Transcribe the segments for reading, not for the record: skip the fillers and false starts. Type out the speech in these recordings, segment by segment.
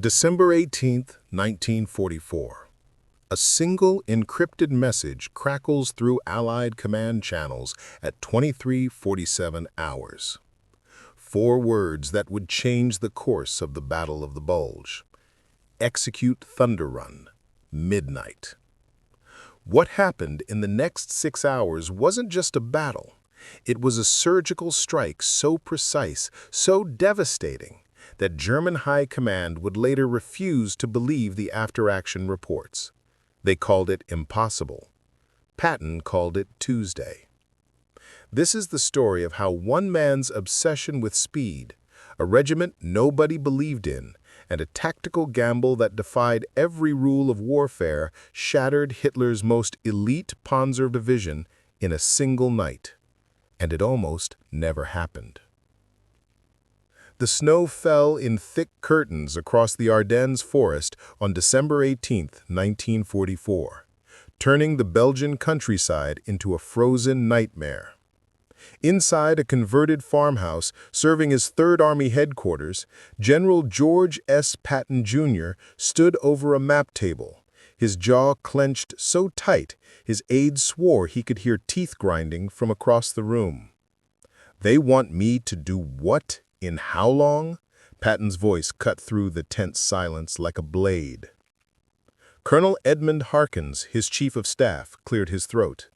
December 18, 1944. A single encrypted message crackles through Allied command channels at 23:47 hours. 4 words that would change the course of the Battle of the Bulge. Execute Thunder Run. Midnight. What happened in the next 6 hours wasn't just a battle. It was a surgical strike so precise, so devastating, that German High Command would later refuse to believe the after-action reports. They called it impossible. Patton called it Tuesday. This is the story of how one man's obsession with speed, a regiment nobody believed in, and a tactical gamble that defied every rule of warfare shattered Hitler's most elite Panzer division in a single night. And it almost never happened. The snow fell in thick curtains across the Ardennes forest on December 18, 1944, turning the Belgian countryside into a frozen nightmare. Inside a converted farmhouse serving as Third Army headquarters, General George S. Patton, Jr. stood over a map table, his jaw clenched so tight his aides swore he could hear teeth grinding from across the room. "They want me to do what? In how long?" Patton's voice cut through the tense silence like a blade. Colonel Edmund Harkins, his chief of staff, cleared his throat.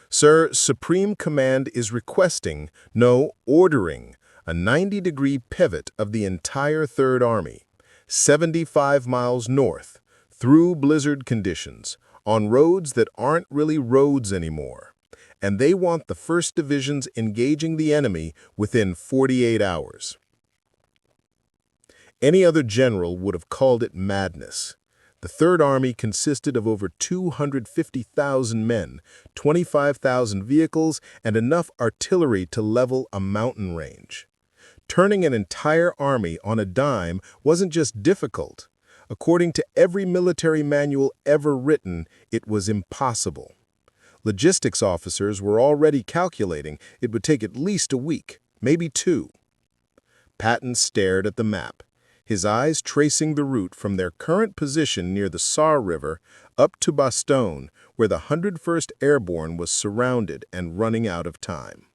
"Sir, Supreme Command is requesting, no, ordering, a 90-degree pivot of the entire Third Army, 75 miles north, through blizzard conditions, on roads that aren't really roads anymore. And they want the 1st Divisions engaging the enemy within 48 hours. Any other general would have called it madness. The Third Army consisted of over 250,000 men, 25,000 vehicles, and enough artillery to level a mountain range. Turning an entire army on a dime wasn't just difficult. According to every military manual ever written, it was impossible. Logistics officers were already calculating it would take at least a week, maybe 2. Patton stared at the map, his eyes tracing the route from their current position near the Saar River up to Bastogne, where the 101st Airborne was surrounded and running out of time.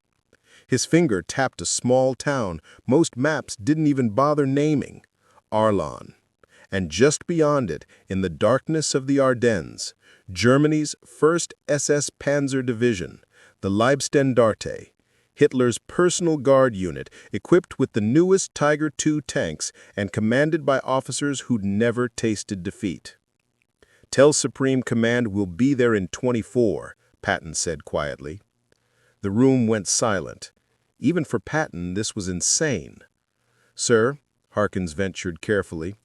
His finger tapped a small town most maps didn't even bother naming, Arlon. And just beyond it, in the darkness of the Ardennes, Germany's 1st SS Panzer Division, the Leibstandarte, Hitler's personal guard unit equipped with the newest Tiger II tanks and commanded by officers who'd never tasted defeat. "Tell Supreme Command we'll be there in 24, Patton said quietly. The room went silent. Even for Patton, this was insane. "Sir," Harkins ventured carefully,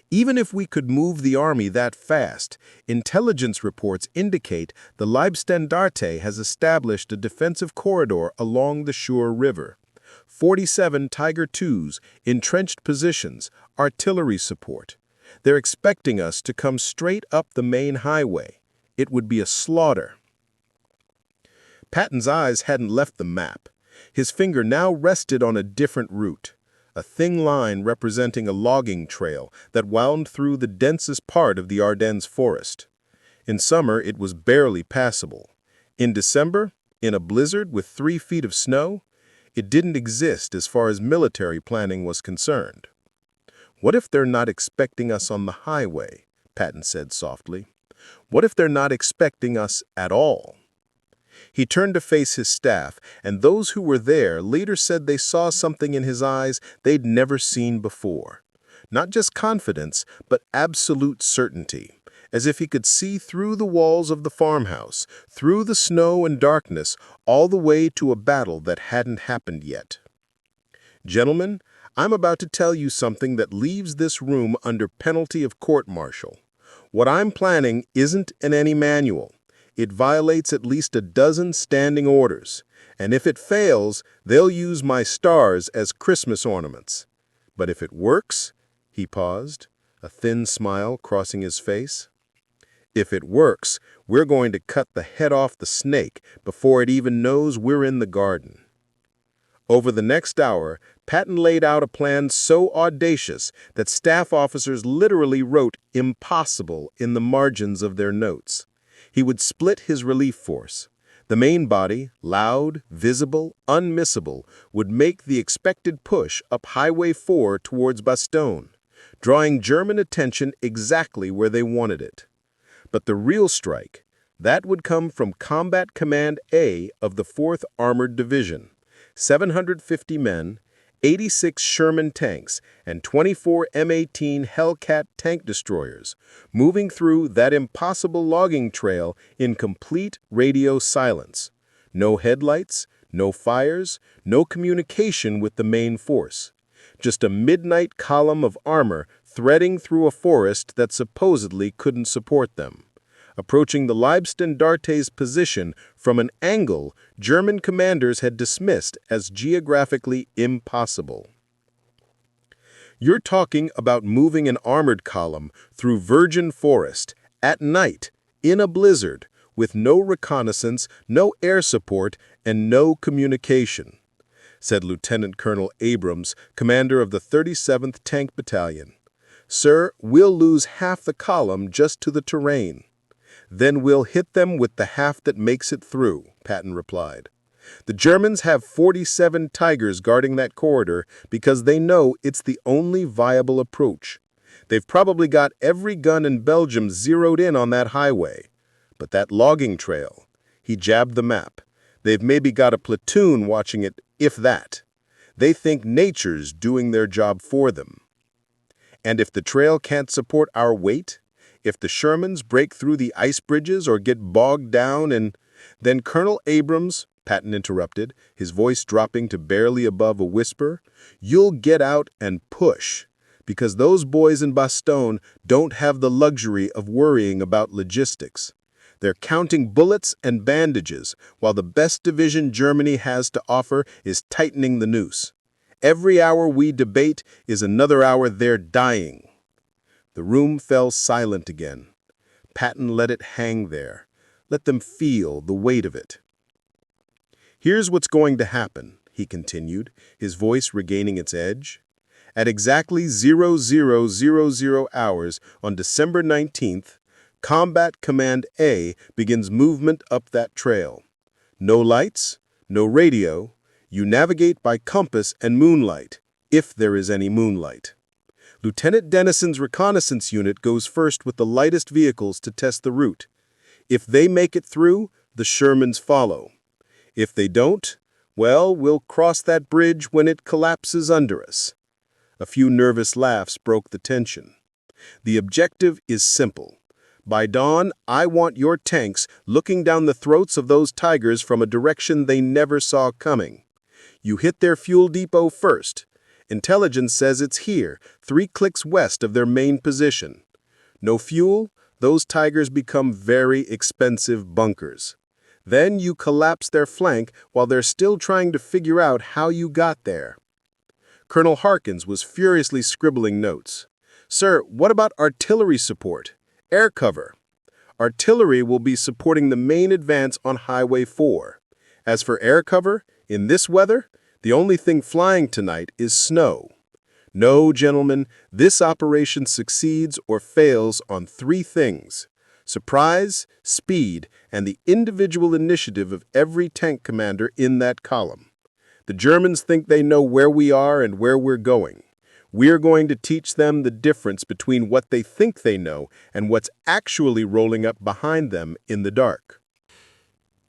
"even if we could move the army that fast, intelligence reports indicate the Leibstandarte has established a defensive corridor along the Schur River. 47 Tiger IIs, entrenched positions, artillery support. They're expecting us to come straight up the main highway. It would be a slaughter." Patton's eyes hadn't left the map. His finger now rested on a different route. A thin line representing a logging trail that wound through the densest part of the Ardennes forest. In summer, it was barely passable. In December, in a blizzard with 3 feet of snow, it didn't exist as far as military planning was concerned. "What if they're not expecting us on the highway?" Patton said softly. "What if they're not expecting us at all?" He turned to face his staff, and those who were there later said they saw something in his eyes they'd never seen before. Not just confidence, but absolute certainty, as if he could see through the walls of the farmhouse, through the snow and darkness, all the way to a battle that hadn't happened yet. "Gentlemen, I'm about to tell you something that leaves this room under penalty of court-martial. What I'm planning isn't in any manual. It violates at least a dozen standing orders, and if it fails, they'll use my stars as Christmas ornaments. But if it works," he paused, a thin smile crossing his face, "if it works, we're going to cut the head off the snake before it even knows we're in the garden." Over the next hour, Patton laid out a plan so audacious that staff officers literally wrote "impossible" in the margins of their notes. He would split his relief force. The main body, loud, visible, unmissable, would make the expected push up Highway 4 towards Bastogne, drawing German attention exactly where they wanted it. But the real strike, that would come from Combat Command A of the 4th Armored Division, 750 men, 86 Sherman tanks, and 24 M18 Hellcat tank destroyers, moving through that impossible logging trail in complete radio silence. No headlights, no fires, no communication with the main force. Just a midnight column of armor threading through a forest that supposedly couldn't support them. Approaching the Leibsten d'Artes position from an angle German commanders had dismissed as geographically impossible. You're talking about moving an armored column through virgin forest, at night, in a blizzard, with no reconnaissance, no air support, and no communication, said Lieutenant Colonel Abrams, commander of the 37th Tank Battalion. Sir, we'll lose half the column just to the terrain. Then we'll hit them with the half that makes it through, Patton replied. The Germans have 47 Tigers guarding that corridor because they know it's the only viable approach. They've probably got every gun in Belgium zeroed in on that highway. But that logging trail, he jabbed the map. They've maybe got a platoon watching it, if that. They think nature's doing their job for them. And if the trail can't support our weight, if the Shermans break through the ice bridges or get bogged down then Colonel Abrams, Patton interrupted, his voice dropping to barely above a whisper, you'll get out and push, because those boys in Bastogne don't have the luxury of worrying about logistics. They're counting bullets and bandages, while the best division Germany has to offer is tightening the noose. Every hour we debate is another hour they're dying. The room fell silent again. Patton let it hang there. Let them feel the weight of it. Here's what's going to happen, he continued, his voice regaining its edge. At exactly 0000 hours on December 19th, Combat Command A begins movement up that trail. No lights, no radio. You navigate by compass and moonlight, if there is any moonlight. Lieutenant Dennison's reconnaissance unit goes first with the lightest vehicles to test the route. If they make it through, the Shermans follow. If they don't, well, we'll cross that bridge when it collapses under us. A few nervous laughs broke the tension. The objective is simple. By dawn, I want your tanks looking down the throats of those Tigers from a direction they never saw coming. You hit their fuel depot first. Intelligence says it's here, 3 clicks west of their main position. No fuel, those Tigers become very expensive bunkers. Then you collapse their flank while they're still trying to figure out how you got there. Colonel Harkins was furiously scribbling notes. Sir, what about artillery support? Air cover. Artillery will be supporting the main advance on Highway 4. As for air cover, in this weather, the only thing flying tonight is snow. No, gentlemen, this operation succeeds or fails on 3 things: surprise, speed, and the individual initiative of every tank commander in that column. The Germans think they know where we are and where we're going. We're going to teach them the difference between what they think they know and what's actually rolling up behind them in the dark.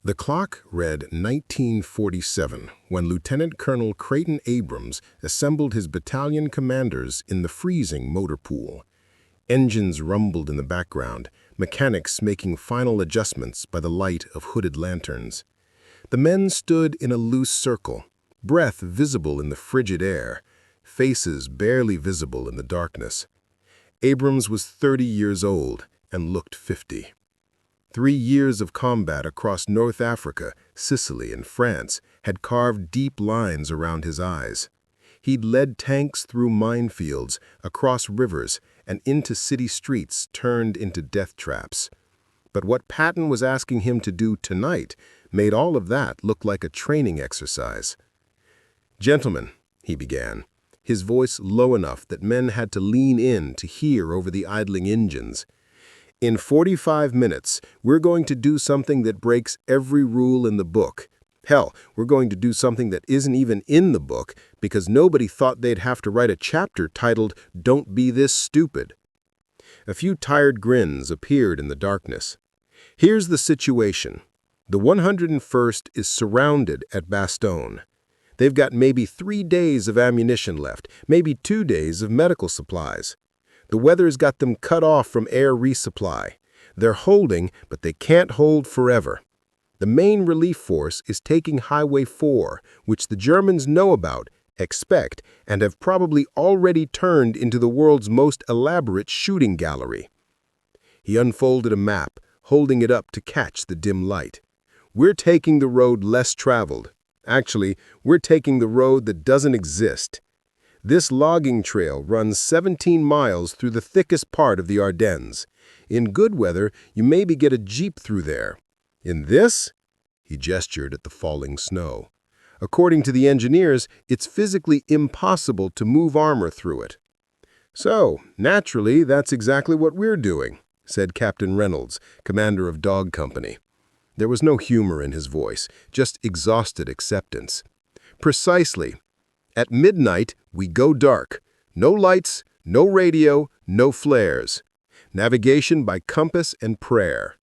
The clock read 1947 when Lieutenant Colonel Creighton Abrams assembled his battalion commanders in the freezing motor pool. Engines rumbled in the background, mechanics making final adjustments by the light of hooded lanterns. The men stood in a loose circle, breath visible in the frigid air, faces barely visible in the darkness. Abrams was 30 years old and looked 50. 3 years of combat across North Africa, Sicily, and France had carved deep lines around his eyes. He'd led tanks through minefields, across rivers, and into city streets turned into death traps. But what Patton was asking him to do tonight made all of that look like a training exercise. Gentlemen, he began, his voice low enough that men had to lean in to hear over the idling engines. In 45 minutes, we're going to do something that breaks every rule in the book. Hell, we're going to do something that isn't even in the book because nobody thought they'd have to write a chapter titled, "Don't Be This Stupid." A few tired grins appeared in the darkness. Here's the situation. The 101st is surrounded at Bastogne. They've got maybe 3 days of ammunition left, maybe 2 days of medical supplies. The weather's got them cut off from air resupply. They're holding, but they can't hold forever. The main relief force is taking Highway 4, which the Germans know about, expect, and have probably already turned into the world's most elaborate shooting gallery. He unfolded a map, holding it up to catch the dim light. We're taking the road less traveled. Actually, we're taking the road that doesn't exist. This logging trail runs 17 miles through the thickest part of the Ardennes. In good weather, you maybe get a jeep through there. In this? He gestured at the falling snow. According to the engineers, it's physically impossible to move armor through it. So, naturally, that's exactly what we're doing, said Captain Reynolds, commander of Dog Company. There was no humor in his voice, just exhausted acceptance. Precisely. At midnight, we go dark. No lights, no radio, no flares. Navigation by compass and prayer.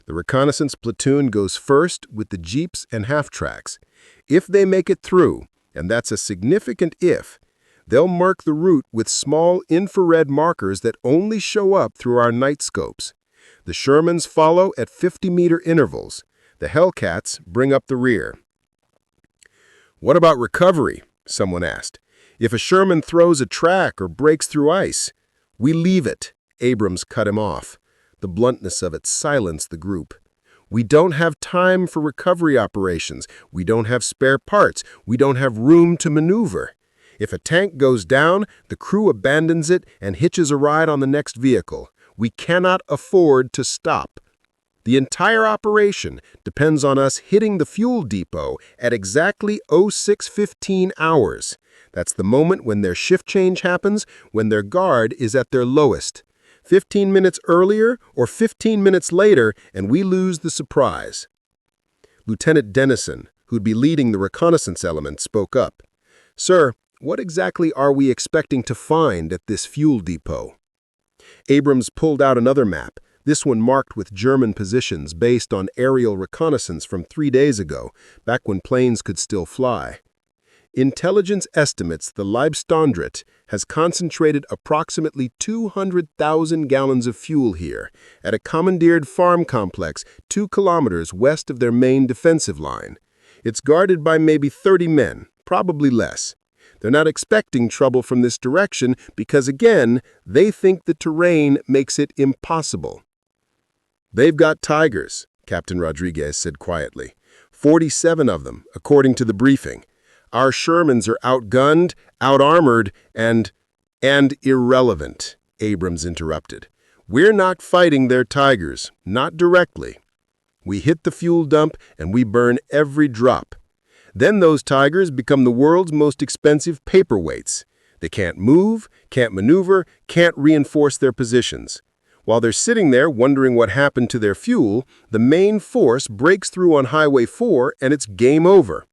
The reconnaissance platoon goes first with the jeeps and half-tracks. If they make it through, and that's a significant if, they'll mark the route with small infrared markers that only show up through our night scopes. The Shermans follow at 50-meter intervals. The Hellcats bring up the rear. What about recovery? Someone asked. If a Sherman throws a track or breaks through ice, we leave it. Abrams cut him off. The bluntness of it silenced the group. We don't have time for recovery operations. We don't have spare parts. We don't have room to maneuver. If a tank goes down, the crew abandons it and hitches a ride on the next vehicle. We cannot afford to stop. The entire operation depends on us hitting the fuel depot at exactly 06:15 hours. That's the moment when their shift change happens, when their guard is at their lowest. 15 minutes earlier or 15 minutes later, and we lose the surprise. Lieutenant Dennison, who'd be leading the reconnaissance element, spoke up. Sir, what exactly are we expecting to find at this fuel depot? Abrams pulled out another map, this one marked with German positions based on aerial reconnaissance from 3 days ago, back when planes could still fly. Intelligence estimates the Leibstandarte has concentrated approximately 200,000 gallons of fuel here at a commandeered farm complex 2 kilometers west of their main defensive line. It's guarded by maybe 30 men, probably less. They're not expecting trouble from this direction because, again, they think the terrain makes it impossible. They've got Tigers, Captain Rodriguez said quietly. 47 of them, according to the briefing. Our Shermans are outgunned, outarmored, and irrelevant, Abrams interrupted. We're not fighting their Tigers, not directly. We hit the fuel dump and we burn every drop. Then those Tigers become the world's most expensive paperweights. They can't move, can't maneuver, can't reinforce their positions. While they're sitting there wondering what happened to their fuel, the main force breaks through on Highway 4 and it's game over.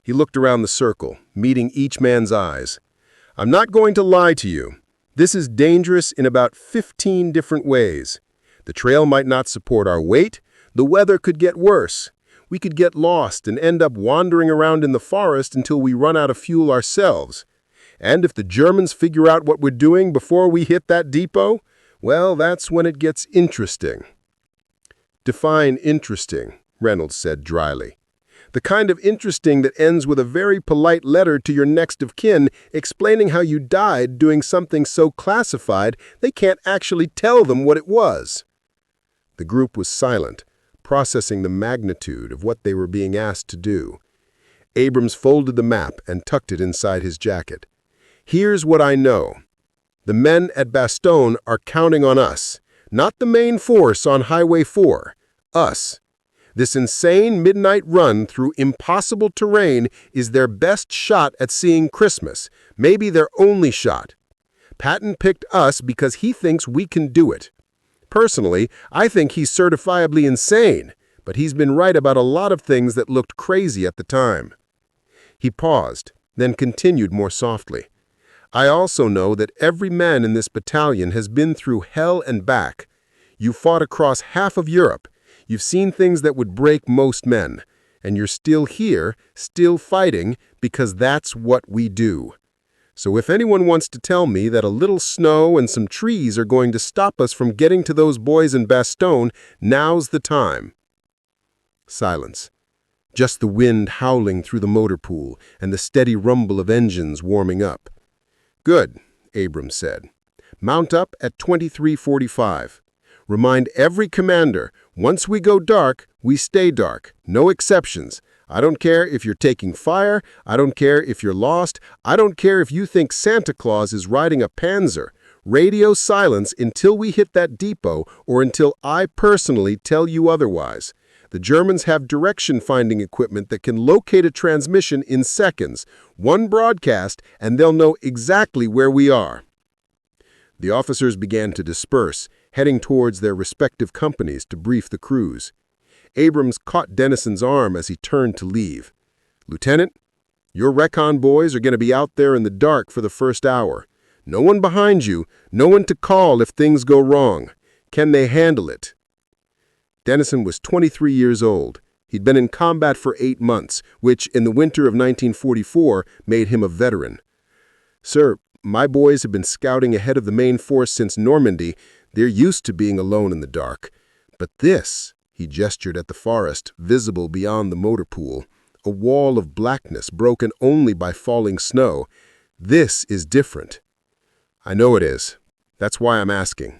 He looked around the circle, meeting each man's eyes. I'm not going to lie to you. This is dangerous in about 15 different ways. The trail might not support our weight. The weather could get worse. We could get lost and end up wandering around in the forest until we run out of fuel ourselves. And if the Germans figure out what we're doing before we hit that depot, well, that's when it gets interesting. Define interesting, Reynolds said dryly. The kind of interesting that ends with a very polite letter to your next of kin explaining how you died doing something so classified they can't actually tell them what it was. The group was silent, processing the magnitude of what they were being asked to do. Abrams folded the map and tucked it inside his jacket. Here's what I know. The men at Bastogne are counting on us, not the main force on Highway 4, us. This insane midnight run through impossible terrain is their best shot at seeing Christmas, maybe their only shot. Patton picked us because he thinks we can do it. Personally, I think he's certifiably insane, but he's been right about a lot of things that looked crazy at the time. He paused, then continued more softly. I also know that every man in this battalion has been through hell and back. You fought across half of Europe. You've seen things that would break most men. And you're still here, still fighting, because that's what we do. So if anyone wants to tell me that a little snow and some trees are going to stop us from getting to those boys in Bastogne, now's the time. Silence. Just the wind howling through the motor pool and the steady rumble of engines warming up. Good, Abrams said. Mount up at 2345. Remind every commander, once we go dark, we stay dark. No exceptions. I don't care if you're taking fire. I don't care if you're lost. I don't care if you think Santa Claus is riding a Panzer. Radio silence until we hit that depot or until I personally tell you otherwise. The Germans have direction-finding equipment that can locate a transmission in seconds. One broadcast, and they'll know exactly where we are. The officers began to disperse, heading towards their respective companies to brief the crews. Abrams caught Dennison's arm as he turned to leave. Lieutenant, your recon boys are going to be out there in the dark for the first hour. No one behind you, no one to call if things go wrong. Can they handle it? Dennison was 23 years old. He'd been in combat for 8 months, which, in the winter of 1944, made him a veteran. Sir, my boys have been scouting ahead of the main force since Normandy. They're used to being alone in the dark. But this, he gestured at the forest, visible beyond the motor pool, a wall of blackness broken only by falling snow. This is different. I know it is. That's why I'm asking.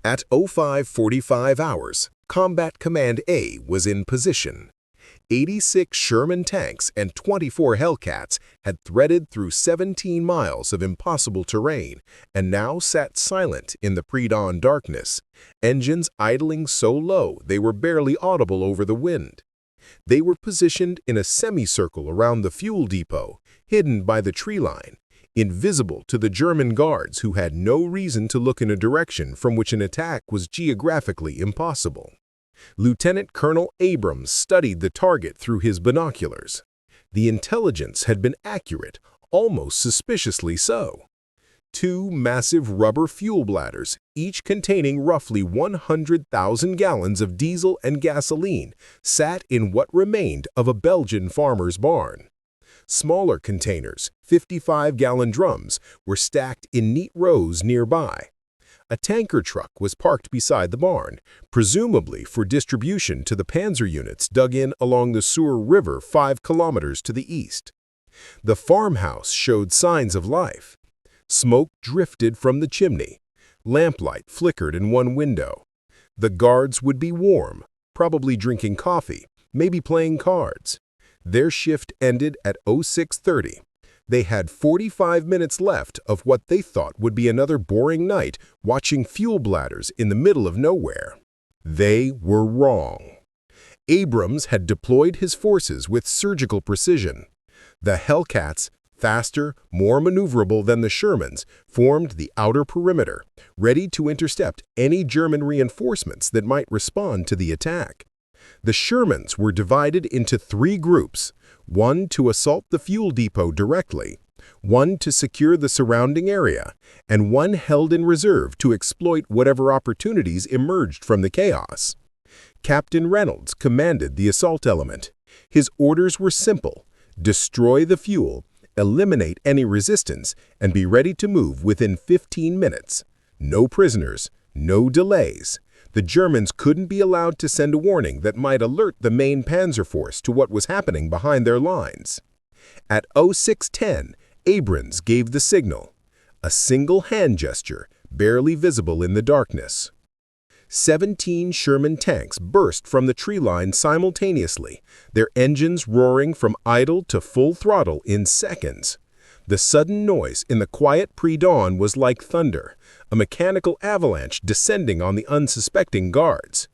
At 05:45 hours, Combat Command A was in position. 86 Sherman tanks and 24 Hellcats had threaded through 17 miles of impossible terrain and now sat silent in the pre-dawn darkness, engines idling so low they were barely audible over the wind. They were positioned in a semicircle around the fuel depot, hidden by the tree line, invisible to the German guards who had no reason to look in a direction from which an attack was geographically impossible. Lieutenant Colonel Abrams studied the target through his binoculars. The intelligence had been accurate, almost suspiciously so. 2 massive rubber fuel bladders, each containing roughly 100,000 gallons of diesel and gasoline, sat in what remained of a Belgian farmer's barn. Smaller containers, 55-gallon drums, were stacked in neat rows nearby. A tanker truck was parked beside the barn, presumably for distribution to the Panzer units dug in along the Sour River 5 kilometers to the east. The farmhouse showed signs of life. Smoke drifted from the chimney. Lamplight flickered in one window. The guards would be warm, probably drinking coffee, maybe playing cards. Their shift ended at 06:30. They had 45 minutes left of what they thought would be another boring night watching fuel bladders in the middle of nowhere. They were wrong. Abrams had deployed his forces with surgical precision. The Hellcats, faster, more maneuverable than the Shermans, formed the outer perimeter, ready to intercept any German reinforcements that might respond to the attack. The Shermans were divided into 3 groups, one to assault the fuel depot directly, one to secure the surrounding area, and one held in reserve to exploit whatever opportunities emerged from the chaos. Captain Reynolds commanded the assault element. His orders were simple: destroy the fuel, eliminate any resistance, and be ready to move within 15 minutes. No prisoners, no delays. The Germans couldn't be allowed to send a warning that might alert the main panzer force to what was happening behind their lines. At 06:10, Abrams gave the signal, a single hand gesture, barely visible in the darkness. 17 Sherman tanks burst from the tree line simultaneously, their engines roaring from idle to full throttle in seconds. The sudden noise in the quiet pre-dawn was like thunder, a mechanical avalanche descending on the unsuspecting guards.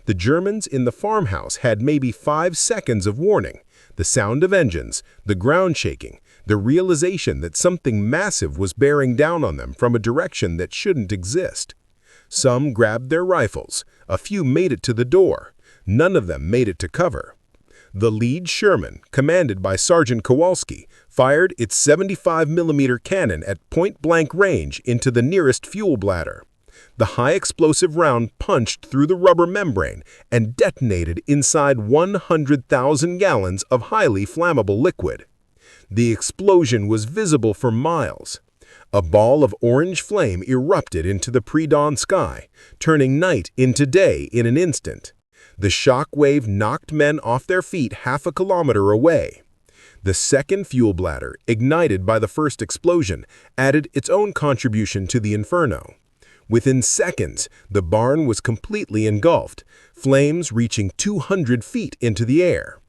The Germans in the farmhouse had maybe 5 seconds of warning. The sound of engines, the ground shaking, the realization that something massive was bearing down on them from a direction that shouldn't exist. Some grabbed their rifles. A few made it to the door. None of them made it to cover. The lead Sherman, commanded by Sergeant Kowalski, fired its 75mm cannon at point-blank range into the nearest fuel bladder. The high-explosive round punched through the rubber membrane and detonated inside 100,000 gallons of highly flammable liquid. The explosion was visible for miles. A ball of orange flame erupted into the pre-dawn sky, turning night into day in an instant. The shock wave knocked men off their feet half a kilometer away. The second fuel bladder, ignited by the first explosion, added its own contribution to the inferno. Within seconds, the barn was completely engulfed, flames reaching 200 feet into the air.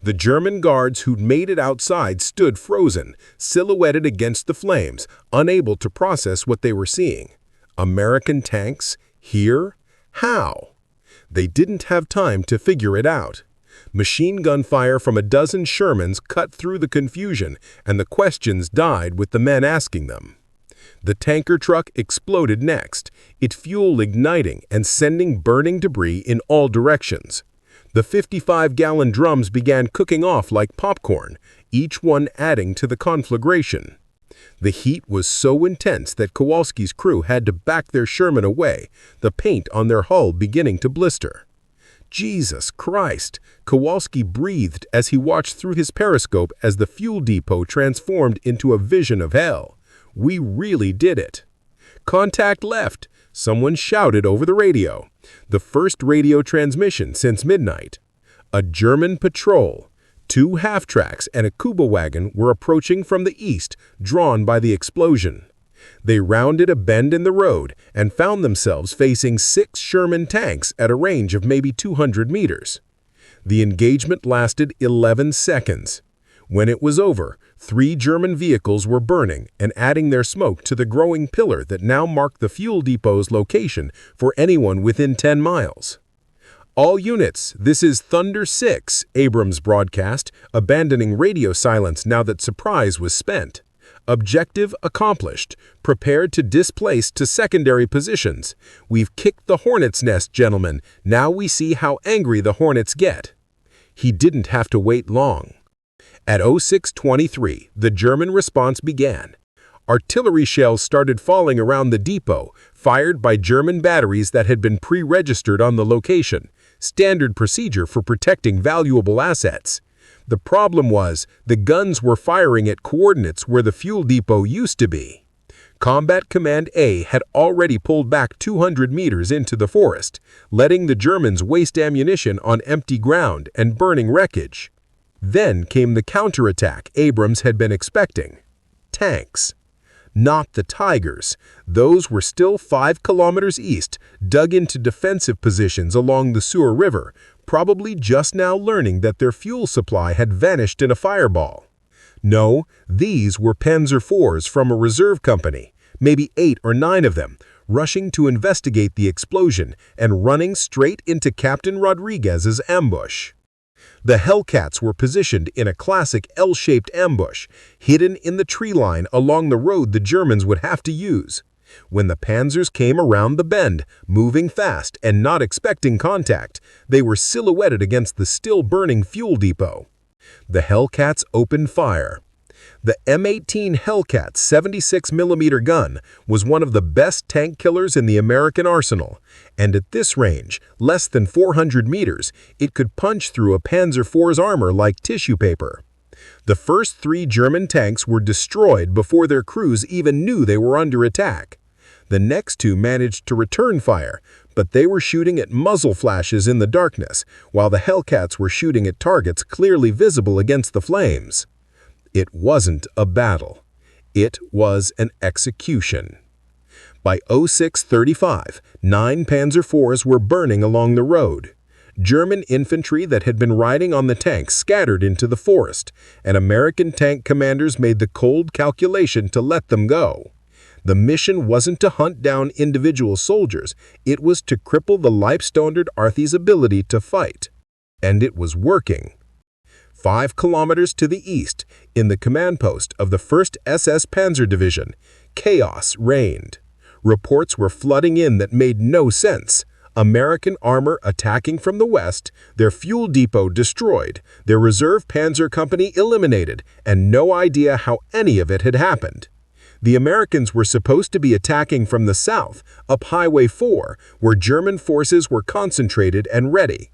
The German guards who'd made it outside stood frozen, silhouetted against the flames, unable to process what they were seeing. American tanks? Here? How? They didn't have time to figure it out. Machine gun fire from a dozen Shermans cut through the confusion, and the questions died with the men asking them. The tanker truck exploded next, its fuel igniting and sending burning debris in all directions. The 55-gallon drums began cooking off like popcorn, each one adding to the conflagration. The heat was so intense that Kowalski's crew had to back their Sherman away, the paint on their hull beginning to blister. Jesus Christ! Kowalski breathed as he watched through his periscope as the fuel depot transformed into a vision of hell. We really did it. Contact left, someone shouted over the radio. The first radio transmission since midnight. A German patrol. 2 half-tracks and a Kuba wagon were approaching from the east, drawn by the explosion. They rounded a bend in the road and found themselves facing 6 Sherman tanks at a range of maybe 200 meters. The engagement lasted 11 seconds. When it was over, 3 German vehicles were burning and adding their smoke to the growing pillar that now marked the fuel depot's location for anyone within 10 miles. All units, this is Thunder 6, Abrams broadcast, abandoning radio silence now that surprise was spent. Objective accomplished. Prepared to displace to secondary positions. We've kicked the hornet's nest, gentlemen. Now we see how angry the hornets get. He didn't have to wait long. At 06:23, the German response began. Artillery shells started falling around the depot, fired by German batteries that had been pre-registered on the location, standard procedure for protecting valuable assets. The problem was, the guns were firing at coordinates where the fuel depot used to be. Combat Command A had already pulled back 200 meters into the forest, letting the Germans waste ammunition on empty ground and burning wreckage. Then came the counterattack Abrams had been expecting. Tanks. Not the Tigers. Those were still 5 kilometers east, dug into defensive positions along the Sur River, probably just now learning that their fuel supply had vanished in a fireball. No, these were Panzer IVs from a reserve company, maybe 8 or 9 of them, rushing to investigate the explosion and running straight into Captain Rodriguez's ambush. The Hellcats were positioned in a classic L-shaped ambush, hidden in the tree line along the road the Germans would have to use. When the Panzers came around the bend, moving fast and not expecting contact, they were silhouetted against the still-burning fuel depot. The Hellcats opened fire. The M18 Hellcat 76mm gun was one of the best tank killers in the American arsenal, and at this range, less than 400 meters, it could punch through a Panzer IV's armor like tissue paper. The first 3 German tanks were destroyed before their crews even knew they were under attack. The next 2 managed to return fire, but they were shooting at muzzle flashes in the darkness, while the Hellcats were shooting at targets clearly visible against the flames. It wasn't a battle. It was an execution. By 06:35, 9 Panzer IVs were burning along the road. German infantry that had been riding on the tanks scattered into the forest, and American tank commanders made the cold calculation to let them go. The mission wasn't to hunt down individual soldiers, it was to cripple the Leibstandard-Arthy's ability to fight. And it was working. 5 kilometers to the east, in the command post of the 1st SS Panzer Division, chaos reigned. Reports were flooding in that made no sense. American armor attacking from the west, their fuel depot destroyed, their reserve panzer company eliminated, and no idea how any of it had happened. The Americans were supposed to be attacking from the south, up Highway 4, where German forces were concentrated and ready.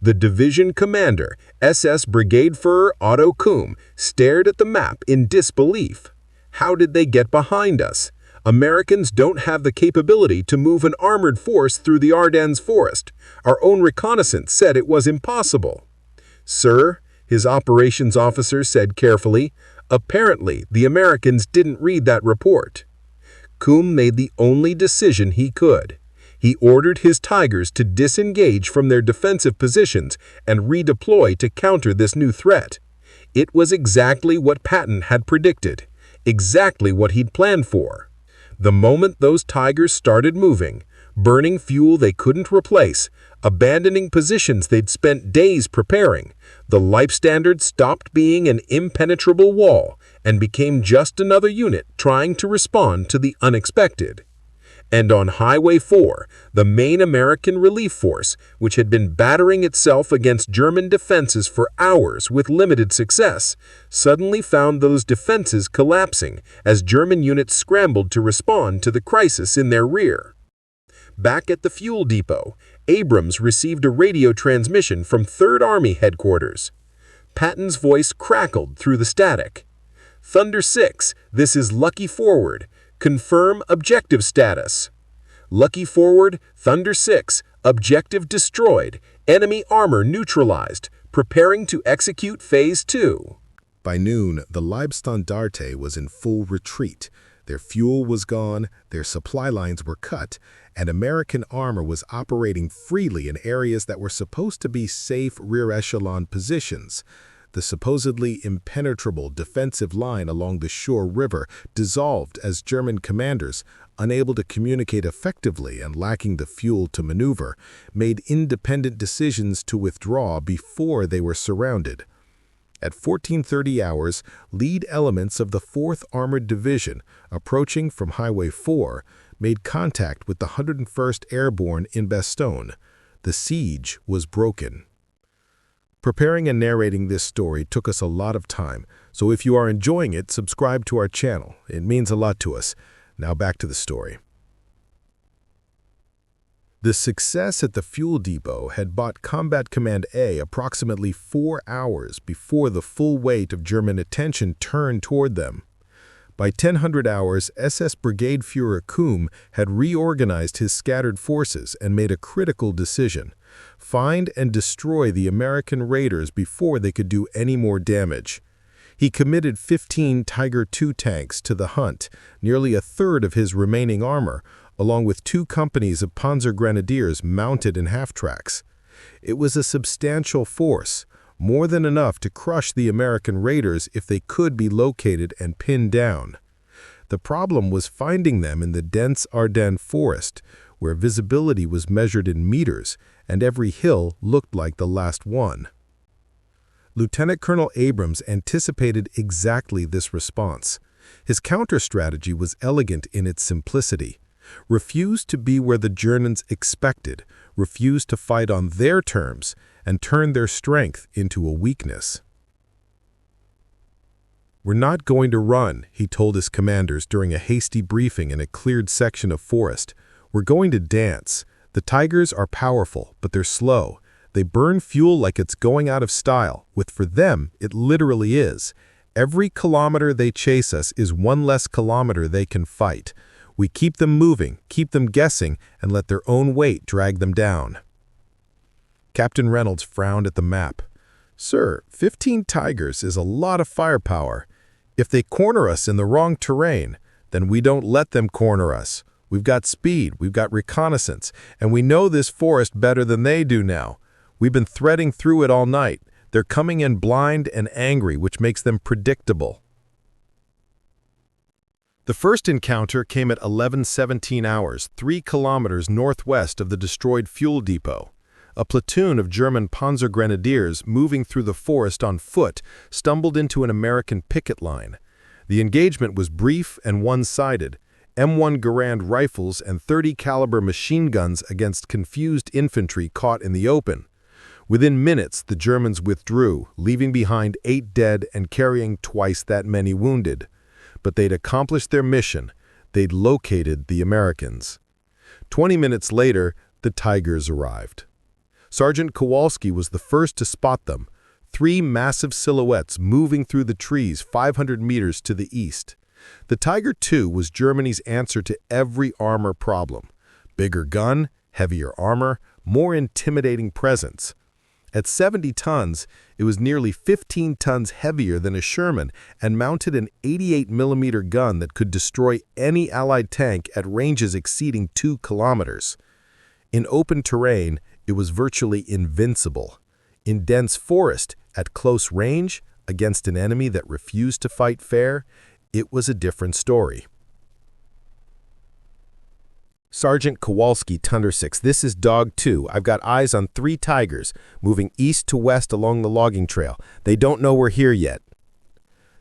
The division commander, SS Brigadeführer Otto Kuhm, stared at the map in disbelief. How did they get behind us? Americans don't have the capability to move an armored force through the Ardennes forest. Our own reconnaissance said it was impossible. Sir, his operations officer said carefully, apparently the Americans didn't read that report. Kuhm made the only decision he could. He ordered his Tigers to disengage from their defensive positions and redeploy to counter this new threat. It was exactly what Patton had predicted, exactly what he'd planned for. The moment those Tigers started moving, burning fuel they couldn't replace, abandoning positions they'd spent days preparing, the Leibstandard stopped being an impenetrable wall and became just another unit trying to respond to the unexpected. And on Highway 4, the main American relief force, which had been battering itself against German defenses for hours with limited success, suddenly found those defenses collapsing as German units scrambled to respond to the crisis in their rear. Back at the fuel depot, Abrams received a radio transmission from 3rd Army headquarters. Patton's voice crackled through the static. "Thunder 6, this is Lucky Forward. Confirm objective status. Lucky Forward, Thunder 6, objective destroyed, enemy armor neutralized, preparing to execute Phase 2. By noon, the Leibstandarte was in full retreat. Their fuel was gone, their supply lines were cut, and American armor was operating freely in areas that were supposed to be safe rear-echelon positions. The supposedly impenetrable defensive line along the Shore River dissolved as German commanders, unable to communicate effectively and lacking the fuel to maneuver, made independent decisions to withdraw before they were surrounded. At 14:30 hours, lead elements of the 4th Armored Division, approaching from Highway 4, made contact with the 101st Airborne in Bastogne. The siege was broken. Preparing and narrating this story took us a lot of time, so if you are enjoying it, subscribe to our channel. It means a lot to us. Now back to the story. The success at the fuel depot had bought Combat Command A approximately 4 hours before the full weight of German attention turned toward them. By 1000 hours, SS Brigadeführer Kuhm had reorganized his scattered forces and made a critical decision: find and destroy the American raiders before they could do any more damage. He committed 15 Tiger II tanks to the hunt, nearly a third of his remaining armor, along with 2 companies of Panzer Grenadiers mounted in half-tracks. It was a substantial force, more than enough to crush the American raiders if they could be located and pinned down. The problem was finding them in the dense Ardennes forest, where visibility was measured in meters, and every hill looked like the last one. Lieutenant Colonel Abrams anticipated exactly this response. His counter-strategy was elegant in its simplicity. Refuse to be where the Germans expected, refuse to fight on their terms, and turn their strength into a weakness. "We're not going to run," he told his commanders during a hasty briefing in a cleared section of forest. "We're going to dance. The Tigers are powerful, but they're slow. They burn fuel like it's going out of style, with for them, it literally is. Every kilometer they chase us is one less kilometer they can fight. We keep them moving, keep them guessing, and let their own weight drag them down." Captain Reynolds frowned at the map. "Sir, 15 Tigers is a lot of firepower. If they corner us in the wrong terrain, then we don't let them corner us. We've got speed, we've got reconnaissance, and we know this forest better than they do now. We've been threading through it all night. They're coming in blind and angry, which makes them predictable." The first encounter came at 11:17 hours, 3 kilometers northwest of the destroyed fuel depot. A platoon of German Panzer grenadiers moving through the forest on foot stumbled into an American picket line. The engagement was brief and one-sided. M1 Garand rifles and .30 caliber machine guns against confused infantry caught in the open. Within minutes, the Germans withdrew, leaving behind 8 dead and carrying twice that many wounded. But they'd accomplished their mission. They'd located the Americans. 20 minutes later, the Tigers arrived. Sergeant Kowalski was the first to spot them, 3 massive silhouettes moving through the trees 500 meters to the east. The Tiger II was Germany's answer to every armor problem. Bigger gun, heavier armor, more intimidating presence. At 70 tons, it was nearly 15 tons heavier than a Sherman and mounted an 88mm gun that could destroy any Allied tank at ranges exceeding 2 kilometers. In open terrain, it was virtually invincible. In dense forest, at close range, against an enemy that refused to fight fair, it was a different story. Sergeant Kowalski, Thunder 6, this is Dog 2. I've got eyes on 3 Tigers, moving east to west along the logging trail. They don't know we're here yet.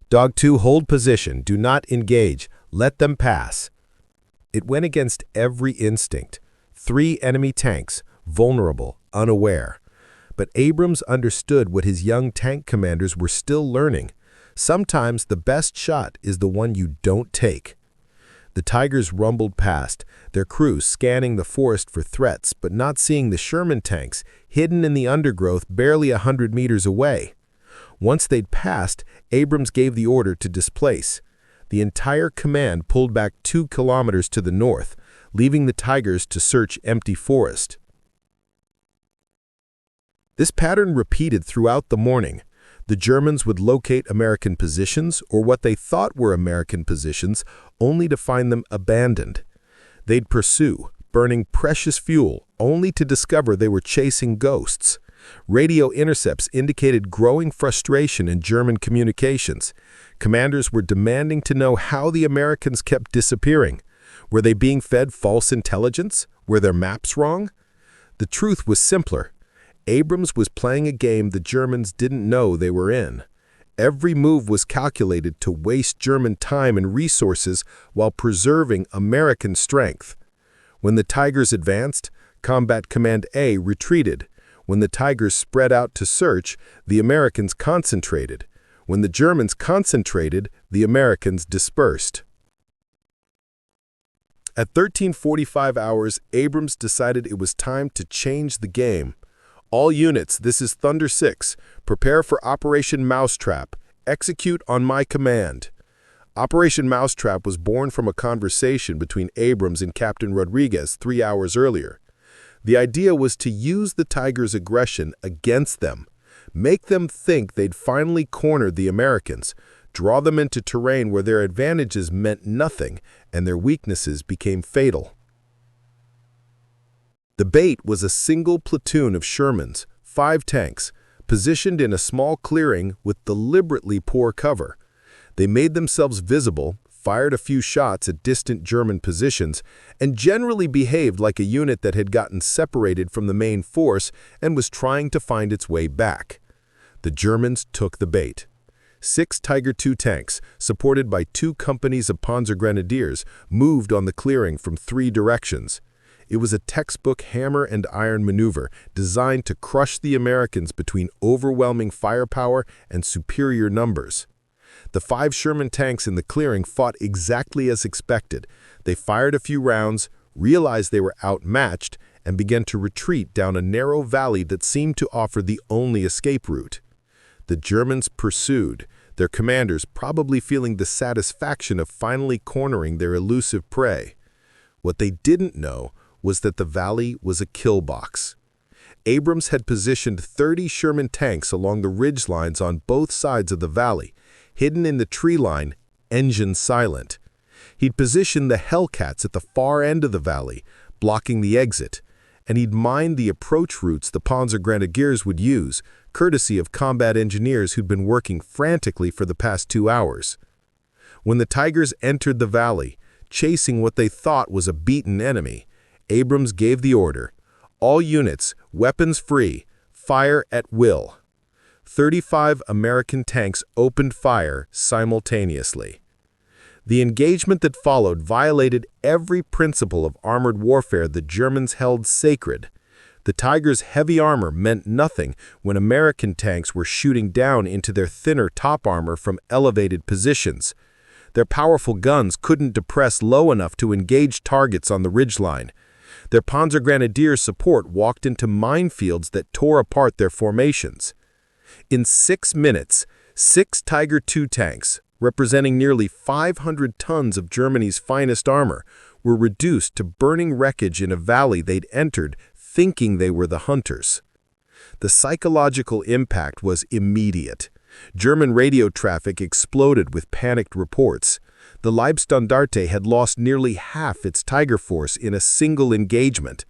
Dog 2, hold position. Do not engage. Let them pass. It went against every instinct. 3 enemy tanks, vulnerable, unaware. But Abrams understood what his young tank commanders were still learning. Sometimes the best shot is the one you don't take. The Tigers rumbled past, their crews scanning the forest for threats but not seeing the Sherman tanks hidden in the undergrowth barely 100 meters away. Once they'd passed, Abrams gave the order to displace. The entire command pulled back 2 kilometers to the north, leaving the Tigers to search empty forest. This pattern repeated throughout the morning. The Germans would locate American positions, or what they thought were American positions, only to find them abandoned. They'd pursue, burning precious fuel, only to discover they were chasing ghosts. Radio intercepts indicated growing frustration in German communications. Commanders were demanding to know how the Americans kept disappearing. Were they being fed false intelligence? Were their maps wrong? The truth was simpler. Abrams was playing a game the Germans didn't know they were in. Every move was calculated to waste German time and resources while preserving American strength. When the Tigers advanced, Combat Command A retreated. When the Tigers spread out to search, the Americans concentrated. When the Germans concentrated, the Americans dispersed. At 13:45 hours, Abrams decided it was time to change the game. All units, this is Thunder 6. Prepare for Operation Mousetrap. Execute on my command. Operation Mousetrap was born from a conversation between Abrams and Captain Rodriguez 3 hours earlier. The idea was to use the Tigers' aggression against them, make them think they'd finally cornered the Americans, draw them into terrain where their advantages meant nothing and their weaknesses became fatal. The bait was a single platoon of Shermans, 5 tanks, positioned in a small clearing with deliberately poor cover. They made themselves visible, fired a few shots at distant German positions, and generally behaved like a unit that had gotten separated from the main force and was trying to find its way back. The Germans took the bait. 6 Tiger II tanks, supported by 2 companies of Panzer Grenadiers, moved on the clearing from 3 directions. It was a textbook hammer and iron maneuver designed to crush the Americans between overwhelming firepower and superior numbers. The 5 Sherman tanks in the clearing fought exactly as expected. They fired a few rounds, realized they were outmatched, and began to retreat down a narrow valley that seemed to offer the only escape route. The Germans pursued, their commanders probably feeling the satisfaction of finally cornering their elusive prey. What they didn't know was that the valley was a kill box. Abrams had positioned 30 Sherman tanks along the ridge lines on both sides of the valley, hidden in the tree line, engine silent. He'd positioned the Hellcats at the far end of the valley, blocking the exit, and he'd mined the approach routes the Panzer Grenadiers would use, courtesy of combat engineers who'd been working frantically for the past 2 hours. When the Tigers entered the valley, chasing what they thought was a beaten enemy, Abrams gave the order, "All units, weapons free, fire at will." 35 American tanks opened fire simultaneously. The engagement that followed violated every principle of armored warfare the Germans held sacred. The Tigers' heavy armor meant nothing when American tanks were shooting down into their thinner top armor from elevated positions. Their powerful guns couldn't depress low enough to engage targets on the ridgeline. Their Panzer Grenadier support walked into minefields that tore apart their formations. In 6 minutes, 6 Tiger II tanks, representing nearly 500 tons of Germany's finest armor, were reduced to burning wreckage in a valley they'd entered thinking they were the hunters. The psychological impact was immediate. German radio traffic exploded with panicked reports. The Leibstandarte had lost nearly half its Tiger force in a single engagement.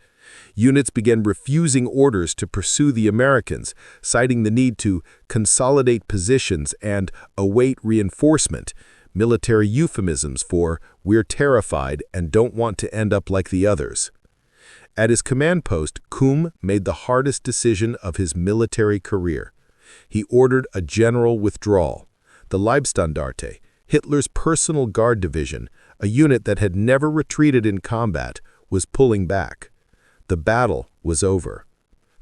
Units began refusing orders to pursue the Americans, citing the need to consolidate positions and await reinforcement, military euphemisms for "we're terrified and don't want to end up like the others." At his command post, Kuhm made the hardest decision of his military career. He ordered a general withdrawal. The Leibstandarte, Hitler's personal guard division, a unit that had never retreated in combat, was pulling back. The battle was over.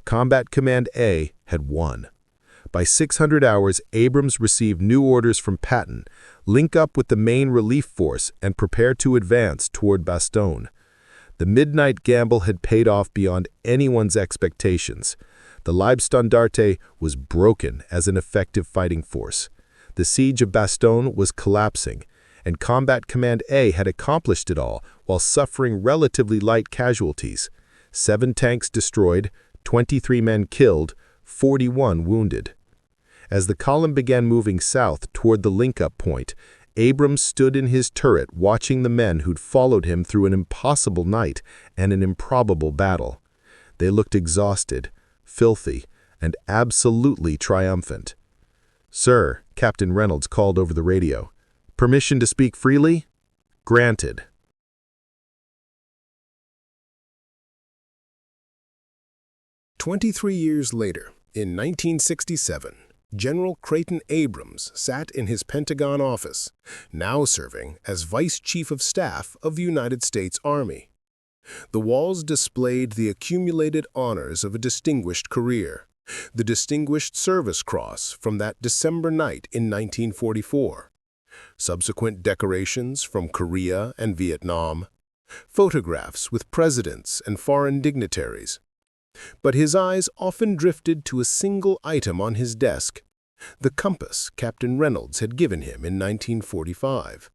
Combat Command A had won. By 600 hours, Abrams received new orders from Patton: link up with the main relief force and prepare to advance toward Bastogne. The midnight gamble had paid off beyond anyone's expectations. The Leibstandarte was broken as an effective fighting force. The siege of Bastogne was collapsing, and Combat Command A had accomplished it all while suffering relatively light casualties. 7 tanks destroyed, 23 men killed, 41 wounded. As the column began moving south toward the link-up point, Abrams stood in his turret watching the men who'd followed him through an impossible night and an improbable battle. They looked exhausted, filthy, and absolutely triumphant. "Sir," Captain Reynolds called over the radio, "permission to speak freely?" "Granted." 23 years later, in 1967, General Creighton Abrams sat in his Pentagon office, now serving as Vice Chief of Staff of the United States Army. The walls displayed the accumulated honors of a distinguished career, the Distinguished Service Cross from that December night in 1944, subsequent decorations from Korea and Vietnam, photographs with presidents and foreign dignitaries. But his eyes often drifted to a single item on his desk, the compass Captain Reynolds had given him in 1945.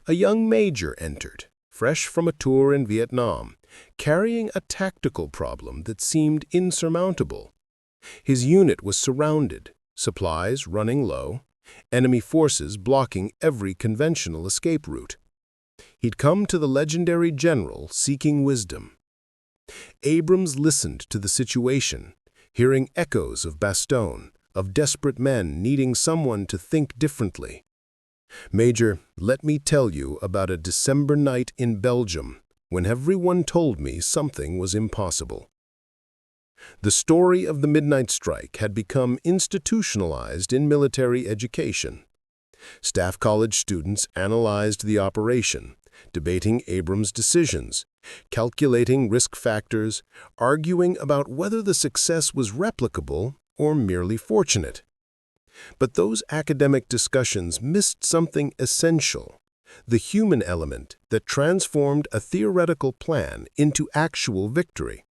A young major entered, fresh from a tour in Vietnam, carrying a tactical problem that seemed insurmountable. His unit was surrounded, supplies running low, enemy forces blocking every conventional escape route. He'd come to the legendary general seeking wisdom. Abrams listened to the situation, hearing echoes of Bastogne, of desperate men needing someone to think differently. "Major, let me tell you about a December night in Belgium when everyone told me something was impossible." The story of the Midnight Strike had become institutionalized in military education. Staff college students analyzed the operation, debating Abrams' decisions, calculating risk factors, arguing about whether the success was replicable or merely fortunate. But those academic discussions missed something essential, the human element that transformed a theoretical plan into actual victory.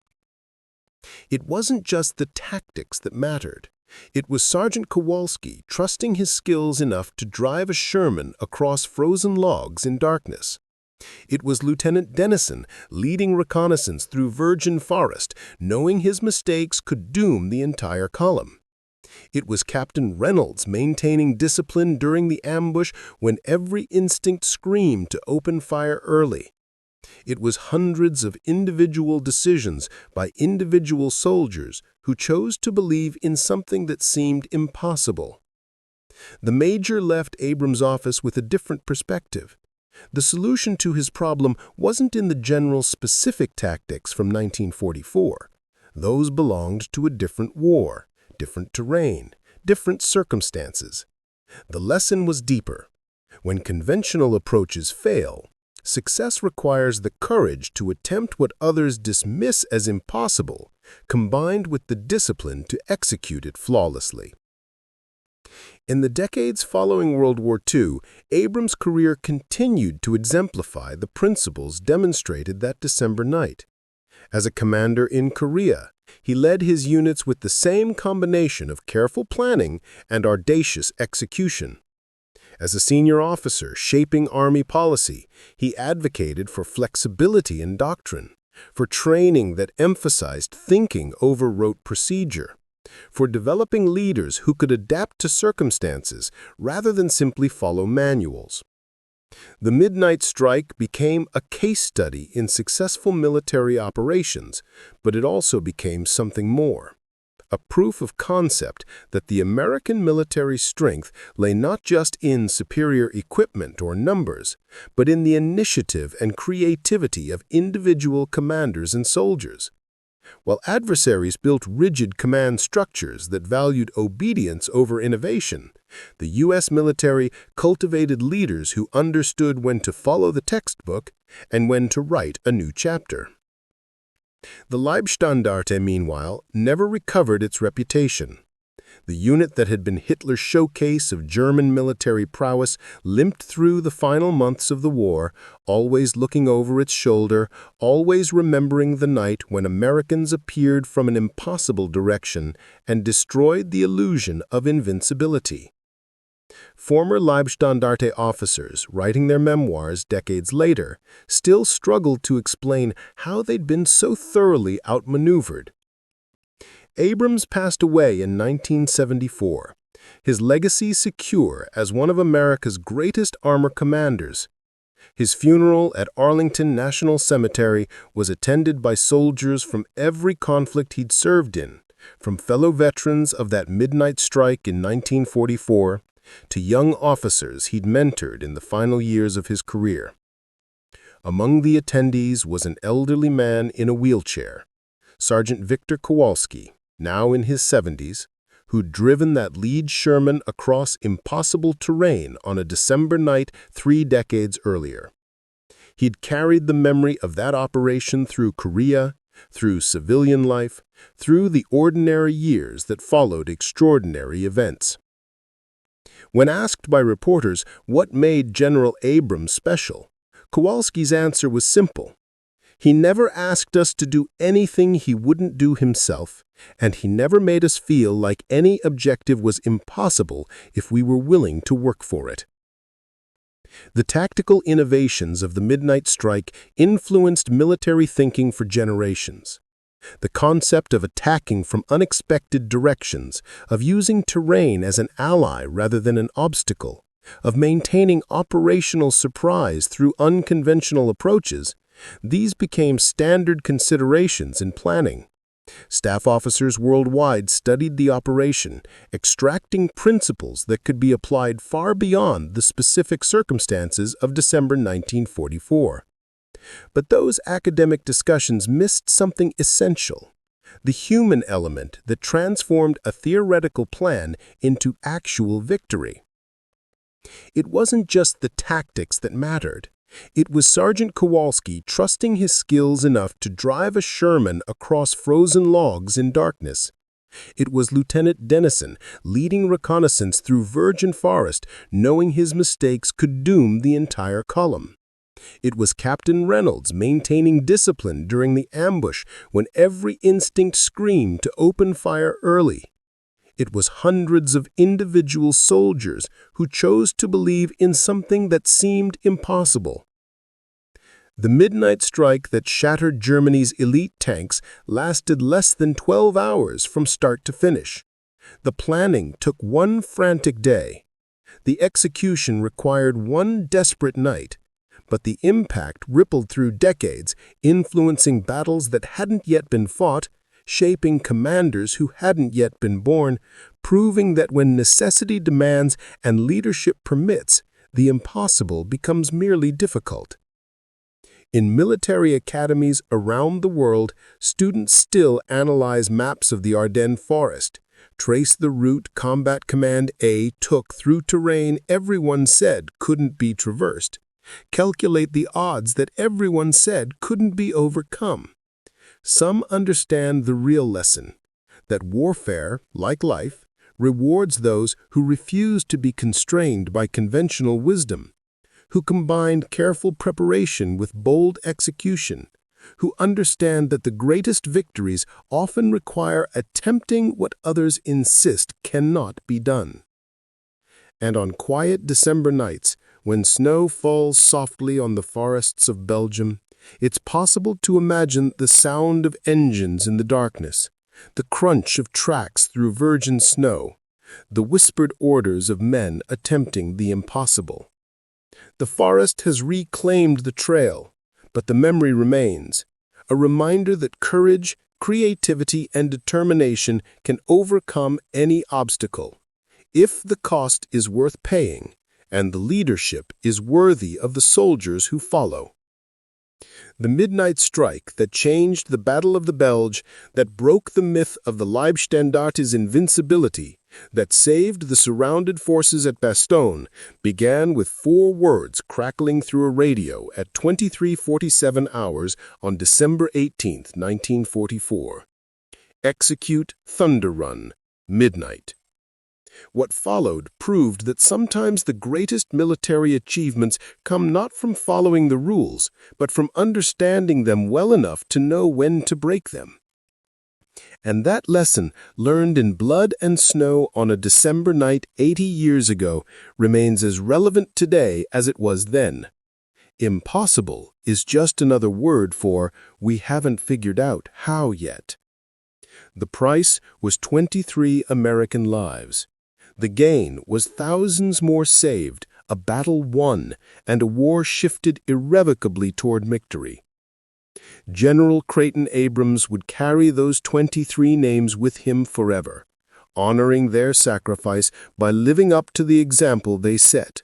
It wasn't just the tactics that mattered. It was Sergeant Kowalski trusting his skills enough to drive a Sherman across frozen logs in darkness. It was Lieutenant Dennison leading reconnaissance through virgin forest, knowing his mistakes could doom the entire column. It was Captain Reynolds maintaining discipline during the ambush when every instinct screamed to open fire early. It was hundreds of individual decisions by individual soldiers who chose to believe in something that seemed impossible. The major left Abrams' office with a different perspective. The solution to his problem wasn't in the general's specific tactics from 1944. Those belonged to a different war, different terrain, different circumstances. The lesson was deeper. When conventional approaches fail, success requires the courage to attempt what others dismiss as impossible, combined with the discipline to execute it flawlessly. In the decades following World War II, Abrams' career continued to exemplify the principles demonstrated that December night. As a commander in Korea, he led his units with the same combination of careful planning and audacious execution. As a senior officer shaping Army policy, he advocated for flexibility in doctrine, for training that emphasized thinking over rote procedure, for developing leaders who could adapt to circumstances rather than simply follow manuals. The midnight strike became a case study in successful military operations, but it also became something more. A proof of concept that the American military strength lay not just in superior equipment or numbers, but in the initiative and creativity of individual commanders and soldiers. While adversaries built rigid command structures that valued obedience over innovation, the U.S. military cultivated leaders who understood when to follow the textbook and when to write a new chapter. The Leibstandarte, meanwhile, never recovered its reputation. The unit that had been Hitler's showcase of German military prowess limped through the final months of the war, always looking over its shoulder, always remembering the night when Americans appeared from an impossible direction and destroyed the illusion of invincibility. Former Leibstandarte officers, writing their memoirs decades later, still struggled to explain how they'd been so thoroughly outmaneuvered. Abrams passed away in 1974, his legacy secure as one of America's greatest armor commanders. His funeral at Arlington National Cemetery was attended by soldiers from every conflict he'd served in, from fellow veterans of that midnight strike in 1944 to young officers he'd mentored in the final years of his career. Among the attendees was an elderly man in a wheelchair, Sergeant Victor Kowalski, now in his 70s, who'd driven that lead Sherman across impossible terrain on a December night 3 decades earlier. He'd carried the memory of that operation through Korea, through civilian life, through the ordinary years that followed extraordinary events. When asked by reporters what made General Abrams special, Kowalski's answer was simple. He never asked us to do anything he wouldn't do himself, and he never made us feel like any objective was impossible if we were willing to work for it. The tactical innovations of the midnight strike influenced military thinking for generations. The concept of attacking from unexpected directions, of using terrain as an ally rather than an obstacle, of maintaining operational surprise through unconventional approaches, these became standard considerations in planning. Staff officers worldwide studied the operation, extracting principles that could be applied far beyond the specific circumstances of December 1944. But those academic discussions missed something essential: the human element that transformed a theoretical plan into actual victory. It wasn't just the tactics that mattered. It was Sergeant Kowalski trusting his skills enough to drive a Sherman across frozen logs in darkness. It was Lieutenant Dennison leading reconnaissance through virgin forest, knowing his mistakes could doom the entire column. It was Captain Reynolds maintaining discipline during the ambush when every instinct screamed to open fire early. It was hundreds of individual soldiers who chose to believe in something that seemed impossible. The midnight strike that shattered Germany's elite tanks lasted less than 12 hours from start to finish. The planning took one frantic day. The execution required one desperate night. But the impact rippled through decades, influencing battles that hadn't yet been fought, shaping commanders who hadn't yet been born, proving that when necessity demands and leadership permits, the impossible becomes merely difficult. In military academies around the world, students still analyze maps of the Ardennes forest, trace the route Combat Command A took through terrain everyone said couldn't be traversed, calculate the odds that everyone said couldn't be overcome. Some understand the real lesson, that warfare, like life, rewards those who refuse to be constrained by conventional wisdom, who combined careful preparation with bold execution, who understand that the greatest victories often require attempting what others insist cannot be done. And on quiet December nights, when snow falls softly on the forests of Belgium, it's possible to imagine the sound of engines in the darkness, the crunch of tracks through virgin snow, the whispered orders of men attempting the impossible. The forest has reclaimed the trail, but the memory remains, a reminder that courage, creativity, and determination can overcome any obstacle, if the cost is worth paying and the leadership is worthy of the soldiers who follow. The midnight strike that changed the Battle of the Bulge, that broke the myth of the Leibstandarte's invincibility, that saved the surrounded forces at Bastogne, began with 4 words crackling through a radio at 23:47 hours on December 18, 1944. Execute Thunder Run, midnight. What followed proved that sometimes the greatest military achievements come not from following the rules, but from understanding them well enough to know when to break them. And that lesson, learned in blood and snow on a December night 80 years ago, remains as relevant today as it was then. Impossible is just another word for we haven't figured out how yet. The price was 23 American lives. The gain was thousands more saved, a battle won, and a war shifted irrevocably toward victory. General Creighton Abrams would carry those 23 names with him forever, honoring their sacrifice by living up to the example they set.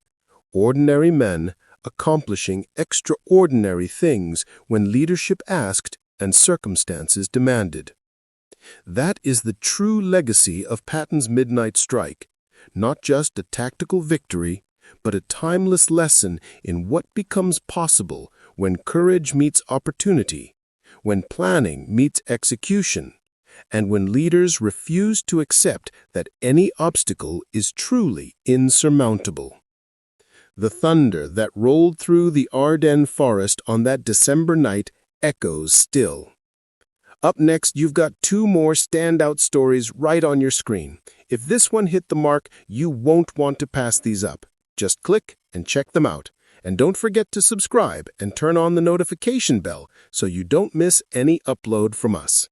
Ordinary men accomplishing extraordinary things when leadership asked and circumstances demanded. That is the true legacy of Patton's midnight strike. Not just a tactical victory, but a timeless lesson in what becomes possible when courage meets opportunity, when planning meets execution, and when leaders refuse to accept that any obstacle is truly insurmountable. The thunder that rolled through the Ardennes forest on that December night echoes still. Up next, you've got 2 more standout stories right on your screen. If this one hit the mark, you won't want to pass these up. Just click and check them out. And don't forget to subscribe and turn on the notification bell so you don't miss any upload from us.